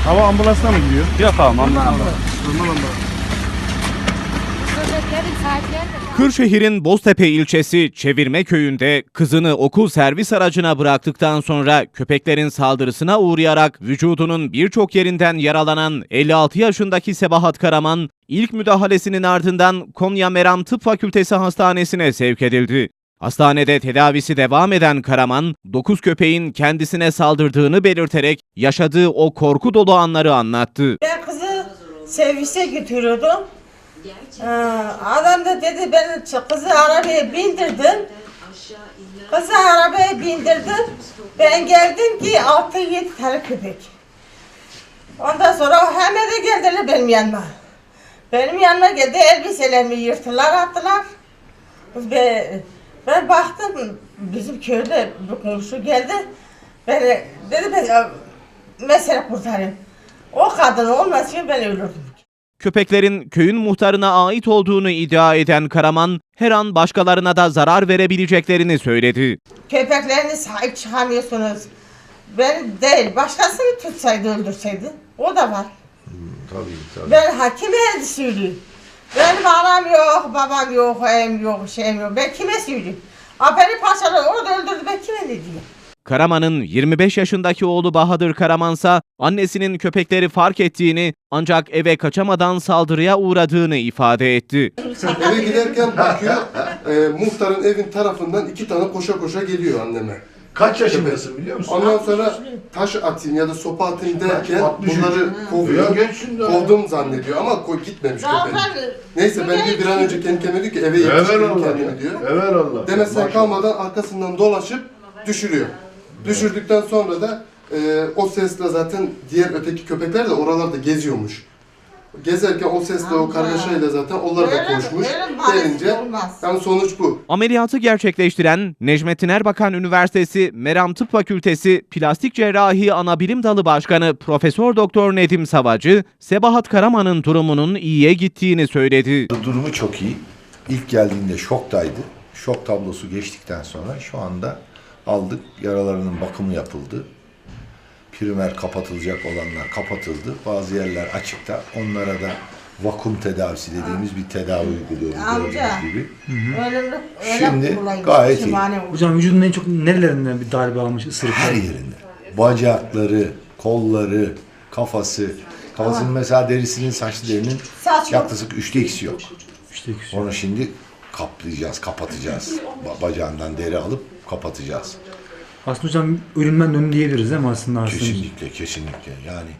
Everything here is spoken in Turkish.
Hava ambulansına mı gidiyor? Yok abi ambulans. Normal ambulans. Kırşehir'in Boztepe ilçesi Çevirme köyünde kızını okul servis aracına bıraktıktan sonra köpeklerin saldırısına uğrayarak vücudunun birçok yerinden yaralanan 56 yaşındaki Sebahat Karaman, ilk müdahalesinin ardından Konya Meram Tıp Fakültesi Hastanesi'ne sevk edildi. Hastanede tedavisi devam eden Karaman, 9 köpeğin kendisine saldırdığını belirterek yaşadığı o korku dolu anları anlattı. Ben kızı servise götürüyordum. Adam da dedi ben kızı arabaya bindirdim. Kızı arabaya bindirdim. Ben geldim ki 6-7 tane köpek. Ondan sonra hemen de geldiler benim yanıma. Benim yanıma geldi, elbiselerimi yırttılar, attılar. Ben baktım, bizim köyde bir komşu geldi. Dedi ben mesele kurtarayım. O kadın olmasın ben ölürdüm. Köpeklerin köyün muhtarına ait olduğunu iddia eden Karaman, her an başkalarına da zarar verebileceklerini söyledi. Köpeklerine sahip çıkamıyorsunuz. Ben değil, başkasını tutsaydı, öldürseydi. O da var. Tabii. Ben hakime söyleyeyim. Benim anam yok, babam yok, evim yok, şeyim yok. Ben kime söyleyeyim? Beni parçaladı, o da öldürdü, ben kime ne diyeyim? Karaman'ın 25 yaşındaki oğlu Bahadır Karamansa annesinin köpekleri fark ettiğini ancak eve kaçamadan saldırıya uğradığını ifade etti. Eve giderken bakıyor, muhtarın evin tarafından 2 tane koşa koşa geliyor anneme. Kaç yaşındasın biliyor musun? Ondan sonra taş atayım ya da sopa atayım derken 63. bunları kovuyor. Gençsin daha. Kovdum zannediyor ama gitmemiş köpek. Neyse ben diyor bir an önce kendi kendime diyor ki eve yetiştireyim kendimi diyor. Evelallah. Demesen kalmadan arkasından dolaşıp düşürüyor. Düşürdükten sonra da o sesle zaten diğer öteki köpekler de oralarda geziyormuş. Gezerken o sesle o kargaşayla zaten onlar da koşmuş. Gelince yani sonuç bu. Ameliyatı gerçekleştiren Necmettin Erbakan Üniversitesi Meram Tıp Fakültesi Plastik Cerrahi Anabilim Dalı Başkanı Profesör Doktor Nedim Savacı, Sebahat Karaman'ın durumunun iyiye gittiğini söyledi. Durumu çok iyi. İlk geldiğinde şoktaydı. Şok tablosu geçtikten sonra şu anda aldık. Yaralarının bakımı yapıldı. Primer kapatılacak olanlar kapatıldı. Bazı yerler açıkta. Onlara da vakum tedavisi dediğimiz bir tedavi uyguluyoruz gördüğünüz gibi. Şimdi gayet iyi. Hocam vücudun en çok nerelerinden bir darbe almış ısırık? Her yerinde. Bacakları, kolları, kafası. Kafasının mesela derisinin, saçlı derinin yaklaşık 3'te 2'si yok. Onu şimdi kaplayacağız, kapatacağız. Bacağından deri alıp kapatacağız. Aslında hocam ölümden döndü diyebiliriz değil mi aslında? Kesinlikle. Yani